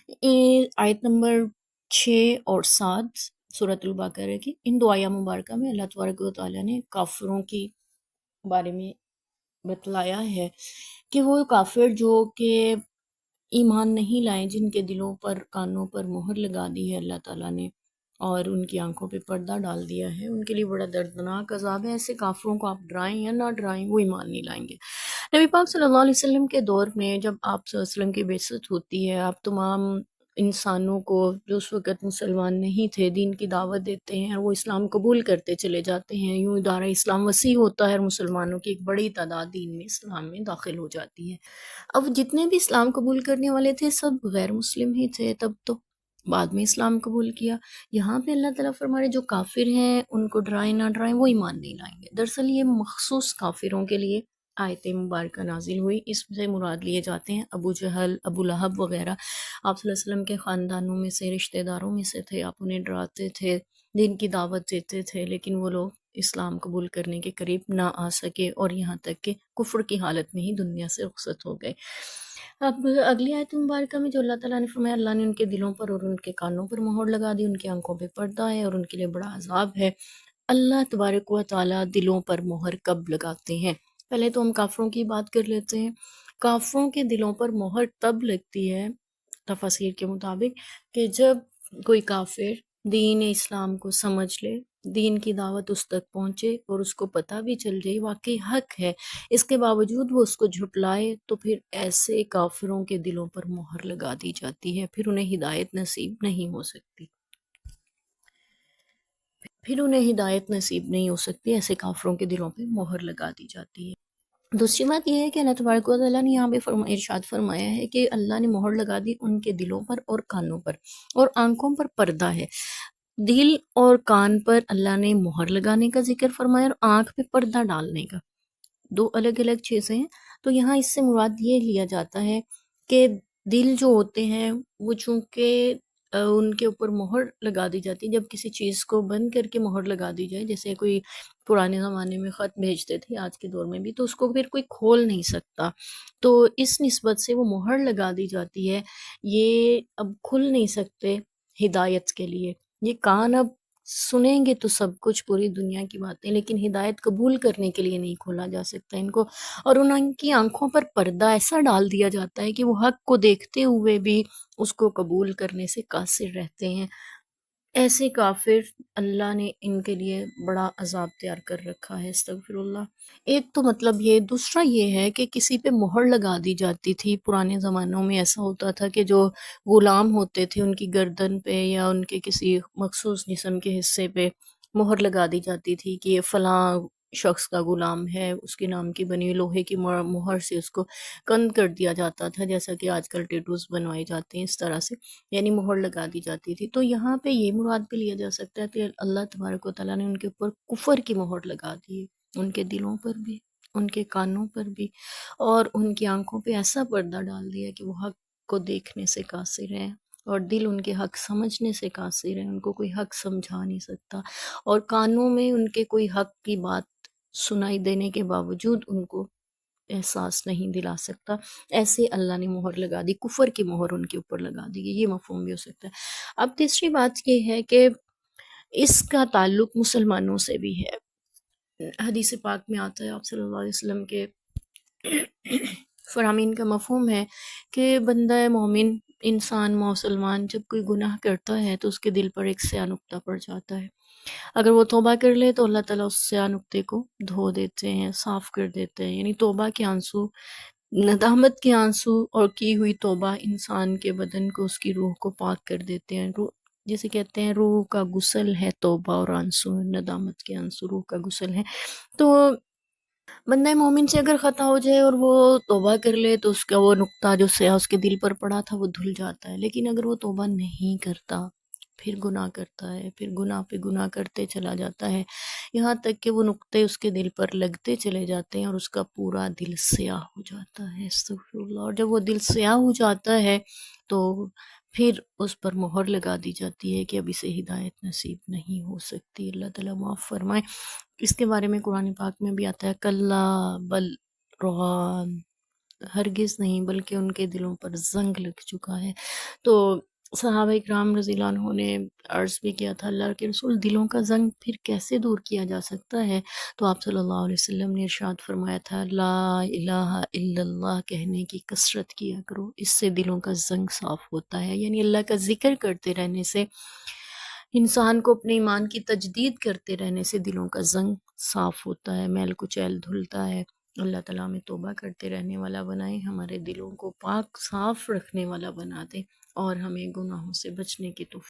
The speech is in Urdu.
آیت نمبر 6 اور 7 سورۃ البقرہ کی، ان دو آیات مبارکہ میں اللہ تبارک و تعالیٰ نے کافروں کی بارے میں بتلایا ہے کہ وہ کافر جو کہ ایمان نہیں لائے، جن کے دلوں پر کانوں پر مہر لگا دی ہے اللہ تعالیٰ نے اور ان کی آنکھوں پہ پردہ ڈال دیا ہے، ان کے لیے بڑا دردناک عذاب ہے۔ ایسے کافروں کو آپ ڈرائیں یا نہ ڈرائیں، وہ ایمان نہیں لائیں گے۔ نبی پاک صلی اللہ علیہ وسلم کے دور میں جب آپ صلی اللہ علیہ وسلم کی بعثت ہوتی ہے، آپ تمام انسانوں کو جو اس وقت مسلمان نہیں تھے دین کی دعوت دیتے ہیں اور وہ اسلام قبول کرتے چلے جاتے ہیں، یوں ادارہ اسلام وسیع ہوتا ہے اور مسلمانوں کی ایک بڑی تعداد دین میں اسلام میں داخل ہو جاتی ہے۔ اب جتنے بھی اسلام قبول کرنے والے تھے سب غیر مسلم ہی تھے تب تو، بعد میں اسلام قبول کیا۔ یہاں پہ اللہ تعالیٰ فرما رہے جو کافر ہیں ان کو ڈرائیں نہ ڈرائیں، وہ ایمان نہیں لائیں گے۔ دراصل یہ مخصوص کافروں کے لیے آیت مبارکہ نازل ہوئی، اس سے مراد لیے جاتے ہیں ابو جہل، ابو لہب وغیرہ۔ آپ صلی اللہ علیہ وسلم کے خاندانوں میں سے، رشتہ داروں میں سے تھے، آپ انہیں ڈراتے تھے، دین کی دعوت دیتے تھے، لیکن وہ لوگ اسلام قبول کرنے کے قریب نہ آ سکے اور یہاں تک کہ کفر کی حالت میں ہی دنیا سے رخصت ہو گئے۔ اب اگلی آیت مبارکہ میں جو اللہ تعالیٰ نے فرمایا، اللہ نے ان کے دلوں پر اور ان کے کانوں پر مہر لگا دی، ان کی آنکھوں پہ پردہ ہے اور ان کے لیے بڑا عذاب ہے۔ اللہ تبارک و تعالیٰ دلوں پر مہر کب لگاتے ہیں؟ پہلے تو ہم کافروں کی بات کر لیتے ہیں۔ کافروں کے دلوں پر مہر تب لگتی ہے تفاسیر کے مطابق کہ جب کوئی کافر دین اسلام کو سمجھ لے، دین کی دعوت اس تک پہنچے اور اس کو پتہ بھی چل جائے واقعی حق ہے، اس کے باوجود وہ اس کو جھٹلائے، تو پھر ایسے کافروں کے دلوں پر مہر لگا دی جاتی ہے، پھر انہیں ہدایت نصیب نہیں ہو سکتی، ایسے کافروں کے دلوں پہ مہر لگا دی جاتی ہے۔ دوسری بات یہ ہے کہ اللہ تبارک و تعالیٰ نے یہاں پہ ارشاد فرمایا ہے کہ اللہ نے مہر لگا دی ان کے دلوں پر اور کانوں پر، اور آنکھوں پر پردہ ہے۔ دل اور کان پر اللہ نے مہر لگانے کا ذکر فرمایا اور آنکھ پہ پردہ ڈالنے کا، دو الگ الگ چیزیں ہیں۔ تو یہاں اس سے مراد یہ لیا جاتا ہے کہ دل جو ہوتے ہیں وہ چونکہ ان کے اوپر مہر لگا دی جاتی ہے، جب کسی چیز کو بند کر کے مہر لگا دی جائے، جیسے کوئی پرانے زمانے میں خط بھیجتے تھے، آج کے دور میں بھی، تو اس کو پھر کوئی کھول نہیں سکتا، تو اس نسبت سے وہ مہر لگا دی جاتی ہے، یہ اب کھل نہیں سکتے ہدایت کے لیے۔ یہ کان اب سنیں گے تو سب کچھ پوری دنیا کی باتیں، لیکن ہدایت قبول کرنے کے لیے نہیں کھولا جا سکتا ان کو، اور ان کی آنکھوں پر پردہ ایسا ڈال دیا جاتا ہے کہ وہ حق کو دیکھتے ہوئے بھی اس کو قبول کرنے سے قاصر رہتے ہیں۔ ایسے کافر اللہ نے ان کے لیے بڑا عذاب تیار کر رکھا ہے، استغفر اللہ۔ ایک تو مطلب یہ، دوسرا یہ ہے کہ کسی پہ مہر لگا دی جاتی تھی پرانے زمانوں میں، ایسا ہوتا تھا کہ جو غلام ہوتے تھے ان کی گردن پہ یا ان کے کسی مخصوص جسم کے حصے پہ مہر لگا دی جاتی تھی کہ یہ فلاں شخص کا غلام ہے، اس کے نام کی بنی ہوئی لوہے کی مہر سے اس کو کند کر دیا جاتا تھا، جیسا کہ آج کل ٹیٹوز بنوائے جاتے ہیں، اس طرح سے یعنی مہر لگا دی جاتی تھی۔ تو یہاں پہ یہ مراد بھی لیا جا سکتا ہے کہ اللہ تبارک و تعالیٰ نے ان کے اوپر کفر کی مہر لگا دی ہے، ان کے دلوں پر بھی، ان کے کانوں پر بھی، اور ان کی آنکھوں پہ ایسا پردہ ڈال دیا کہ وہ حق کو دیکھنے سے قاصر ہیں، اور دل ان کے حق سمجھنے سے قاصر ہیں، ان کو کوئی حق سمجھا نہیں سکتا، اور کانوں میں ان کے کوئی حق کی بات سنائی دینے کے باوجود ان کو احساس نہیں دلا سکتا۔ ایسے اللہ نے مہر لگا دی، کفر کی مہر ان کے اوپر لگا دی، یہ مفہوم بھی ہو سکتا ہے۔ اب تیسری بات یہ ہے کہ اس کا تعلق مسلمانوں سے بھی ہے۔ حدیث پاک میں آتا ہے، آپ صلی اللہ علیہ وسلم کے فرامین کا مفہوم ہے کہ بندہ مومن، انسان مسلمان جب کوئی گناہ کرتا ہے تو اس کے دل پر ایک سیاہ نقطہ پڑ جاتا ہے، اگر وہ توبہ کر لے تو اللہ تعالیٰ اس سیاہ نقطے کو دھو دیتے ہیں، صاف کر دیتے ہیں، یعنی توبہ کے آنسو، ندامت کے آنسو اور کی ہوئی توبہ انسان کے بدن کو، اس کی روح کو پاک کر دیتے ہیں۔ روح جسے کہتے ہیں روح کا غسل ہے توبہ اور آنسو، ندامت کے آنسو روح کا غسل ہے۔ تو بندہ مومن سے اگر خطا ہو جائے اور وہ توبہ کر لے تو اس کا وہ نقطہ جو سیاہ اس کے دل پر پڑا تھا وہ دھل جاتا ہے، لیکن اگر وہ توبہ نہیں کرتا، پھر گناہ کرتا ہے، پھر گناہ پہ گناہ کرتے چلا جاتا ہے، یہاں تک کہ وہ نقطے اس کے دل پر لگتے چلے جاتے ہیں اور اس کا پورا دل سیاہ ہو جاتا ہے، استغفر اللہ۔ اور جب وہ دل سیاہ ہو جاتا ہے تو پھر اس پر مہر لگا دی جاتی ہے کہ اب اسے ہدایت نصیب نہیں ہو سکتی۔ اللہ تعالیٰ معاف فرمائے۔ اس کے بارے میں قرآن پاک میں بھی آتا ہے، کلا بل رغان ہرگز نہیں، بلکہ ان کے دلوں پر زنگ لگ چکا ہے۔ تو صحابہ اکرام رضی اللہ عنہ نے عرض بھی کیا تھا اللہ کے رسول دلوں کا زنگ پھر کیسے دور کیا جا سکتا ہے؟ تو آپ صلی اللہ علیہ وسلم نے ارشاد فرمایا تھا لا الہ الا اللہ کہنے کی کثرت کیا کرو، اس سے دلوں کا زنگ صاف ہوتا ہے۔ یعنی اللہ کا ذکر کرتے رہنے سے، انسان کو اپنے ایمان کی تجدید کرتے رہنے سے دلوں کا زنگ صاف ہوتا ہے، میل کچیل دھلتا ہے۔ اللہ تعالیٰ ہمیں توبہ کرتے رہنے والا بنائے، ہمارے دلوں کو پاک صاف رکھنے والا بنا دے، اور ہمیں گناہوں سے بچنے کی توفیق